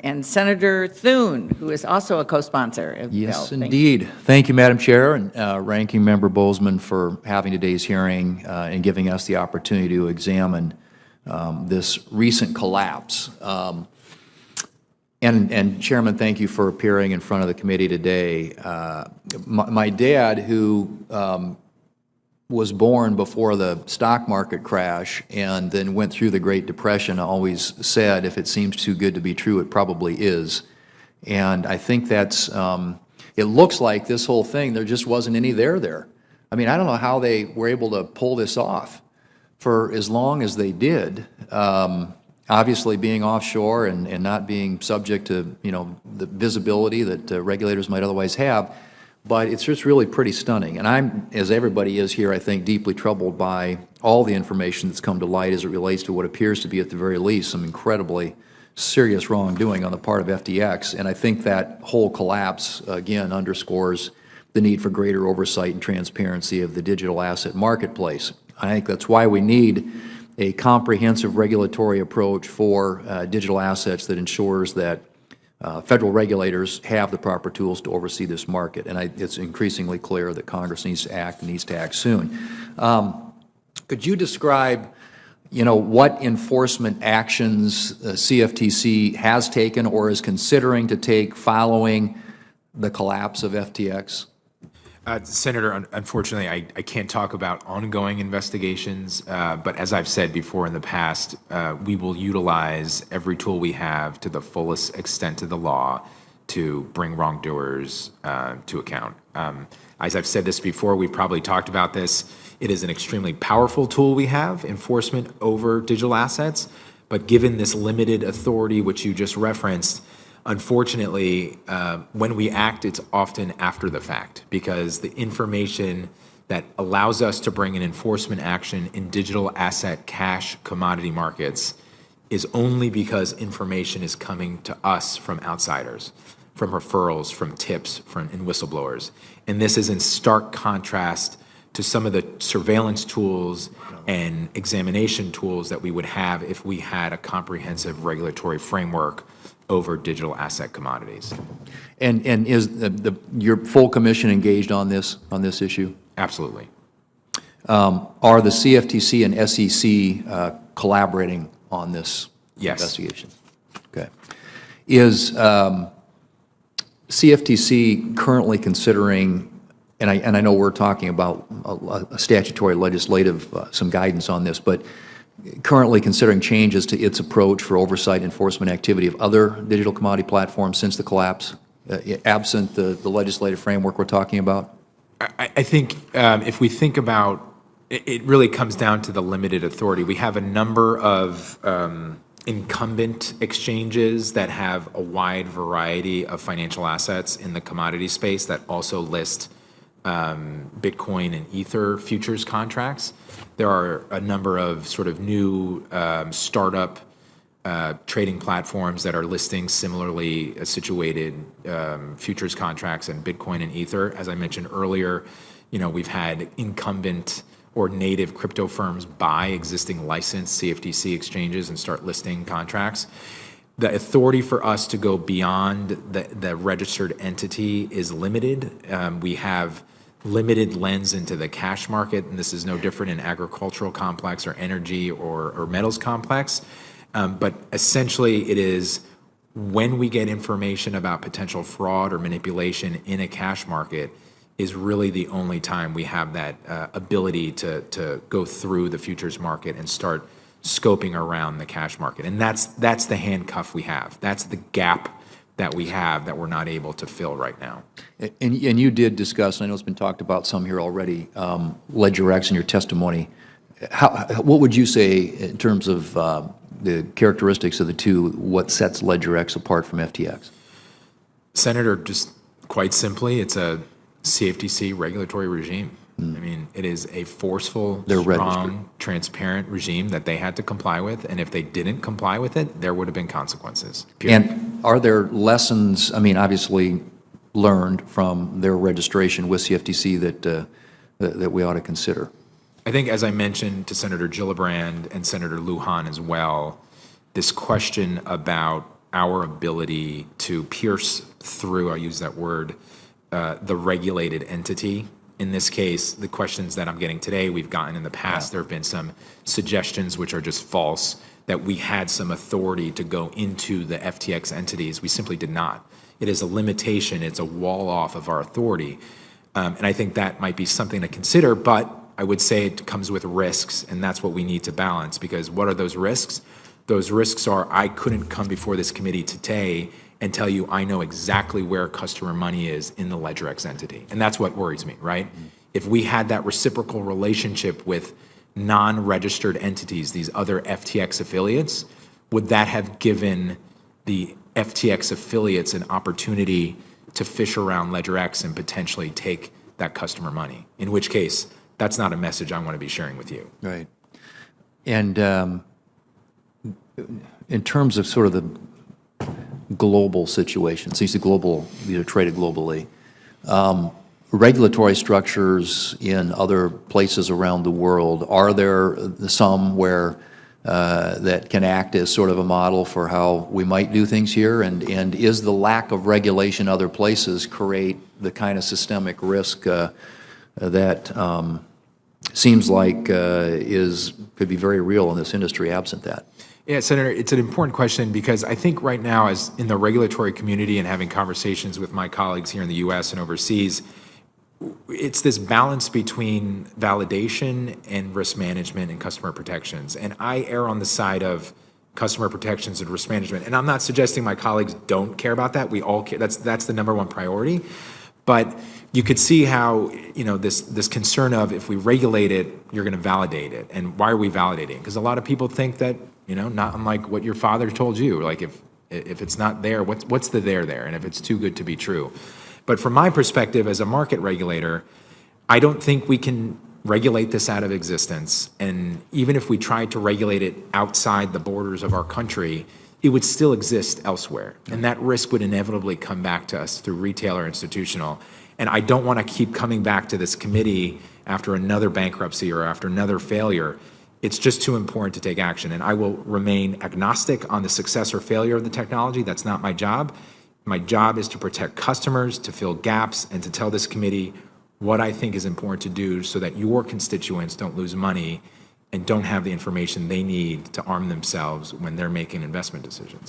and Senator Thune, who is also a co-sponsor of the bill. Yes, indeed. Thank you, Madam Chair, and Ranking Member Bozeman for having today's hearing and giving us the opportunity to examine this recent collapse. And Chairman, thank you for appearing in front of the committee today. My dad, who was born before the stock market crash and then went through the Great Depression, always said, if it seems too good to be true, it probably is. And I think that's, it looks like this whole thing, there just wasn't any there. I mean, I don't know how they were able to pull this off for as long as they did. Obviously being offshore and not being subject to, the visibility that regulators might otherwise have. But it's just really pretty stunning. And I'm, as everybody is here, I think, deeply troubled by all the information that's come to light as it relates to what appears to be, at the very least, some incredibly serious wrongdoing on the part of FTX. And I think that whole collapse, again, underscores the need for greater oversight and transparency of the digital asset marketplace. I think that's why we need a comprehensive regulatory approach for digital assets that ensures that federal regulators have the proper tools to oversee this market. And it's increasingly clear that Congress needs to act and needs to act soon. Could you describe, what enforcement actions CFTC has taken or is considering to take following the collapse of FTX? Senator, unfortunately, I can't talk about ongoing investigations, but as I've said before in the past, we will utilize every tool we have to the fullest extent of the law to bring wrongdoers to account. As I've said this before, we've probably talked about this. It is an extremely powerful tool we have, enforcement over digital assets, but given this limited authority which you just referenced, unfortunately, when we act, it's often after the fact, because the information that allows us to bring an enforcement action in digital asset cash commodity markets is only because information is coming to us from outsiders, from referrals, from tips, and whistleblowers. And this is in stark contrast to some of the surveillance tools and examination tools that we would have if we had a comprehensive regulatory framework over digital asset commodities. And is your full commission engaged on this issue? Absolutely. Are the CFTC and SEC collaborating on this investigation? Okay. Is CFTC currently considering, and I know we're talking about a statutory legislative, some guidance on this, but currently considering changes to its approach for oversight enforcement activity of other digital commodity platforms since the collapse, absent the legislative framework we're talking about? I think if we think about, it really comes down to the limited authority. We have a number of incumbent exchanges that have a wide variety of financial assets in the commodity space that also list Bitcoin and Ether futures contracts. There are a number of sort of new startup trading platforms that are listing similarly situated futures contracts in Bitcoin and Ether. As I mentioned earlier, we've had incumbent or native crypto firms buy existing licensed CFTC exchanges and start listing contracts. The authority for us to go beyond the registered entity is limited. We have limited lens into the cash market, and this is no different in agricultural complex or energy or metals complex. But essentially it is when we get information about potential fraud or manipulation in a cash market is really the only time we have that ability to go through the futures market and start scoping around the cash market. And that's the handcuff we have. That's the gap that we have that we're not able to fill right now. And you did discuss, and I know it's been talked about some here already, LedgerX in your testimony. What would you say in terms of the characteristics of the two, what sets LedgerX apart from FTX? Senator, just quite simply, it's a CFTC regulatory regime. I mean, it is a forceful, strong, transparent regime that they had to comply with, and if they didn't comply with it, there would have been consequences. Period. And are there lessons, obviously learned from their registration with CFTC that we ought to consider? I think, as I mentioned to Senator Gillibrand and Senator Lujan as well, this question about our ability to pierce through, I'll use that word, the regulated entity. In this case, the questions that I'm getting today, we've gotten in the past. There have been some suggestions which are just false, that we had some authority to go into the FTX entities. We simply did not. It is a limitation. It's a wall off of our authority. And I think that might be something to consider, but I would say it comes with risks, and that's what we need to balance, because what are those risks? Those risks are, I couldn't come before this committee today and tell you I know exactly where customer money is in the LedgerX entity. And that's what worries me, right? If we had that reciprocal relationship with non-registered entities, these other FTX affiliates, would that have given the FTX affiliates an opportunity to fish around LedgerX and potentially take that customer money? In which case, that's not a message I want to be sharing with you. Right. And in terms of sort of the global situation, since the global, these are traded globally, regulatory structures in other places around the world, are there some where that can act as sort of a model for how we might do things here? And is the lack of regulation in other places create the kind of systemic risk that seems like could be very real in this industry absent that? Yeah, Senator, it's an important question, because I think right now, as in the regulatory community and having conversations with my colleagues here in the US and overseas, it's this balance between validation and risk management and customer protections. And I err on the side of customer protections and risk management. And I'm not suggesting my colleagues don't care about that. We all care. That's the #1 priority. But you could see how, this concern of, if we regulate it, you're going to validate it. And why are we validating? Because a lot of people think that, not unlike what your father told you, like if it's not there, what's the there? And if it's too good to be true. But from my perspective as a market regulator, I don't think we can regulate this out of existence. And even if we tried to regulate it outside the borders of our country, it would still exist elsewhere. And that risk would inevitably come back to us through retail or institutional. And I don't want to keep coming back to this committee after another bankruptcy or after another failure. It's just too important to take action. And I will remain agnostic on the success or failure of the technology. That's not my job. My job is to protect customers, to fill gaps, and to tell this committee what I think is important to do so that your constituents don't lose money and don't have the information they need to arm themselves when they're making investment decisions.